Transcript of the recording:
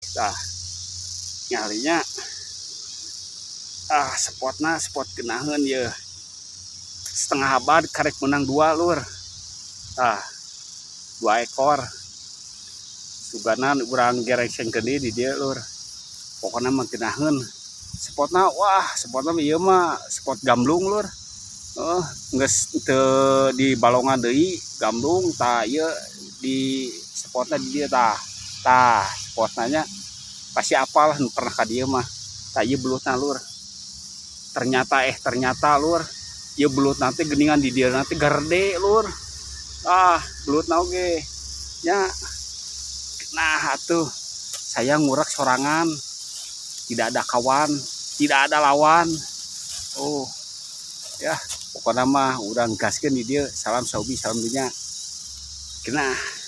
Tah nyalinya spot genaheun ye setengah abad karek menang 2 lur. 2 ekor suganan urang gereksengkeun di dieu lur. Pokona mah genaheun spotna. Wah spotna ieu mah spot gamblung lur. Geus teu di balongan deui gamblung tah ieu di spotna di dieu tah spotna nya pasti apal pernah ka dieu mah. Tah ieu belutna lur. Ternyata lur ieu belut nanti geningan di dieu nanti gerde lur. Belutna oge nya. Nah atuh saya ngurak sorangan, tidak ada kawan, tidak ada lawan. Ya pokoknya mah urang gaskeun di dieu. Salam Saubi, salam dunya. Kenah.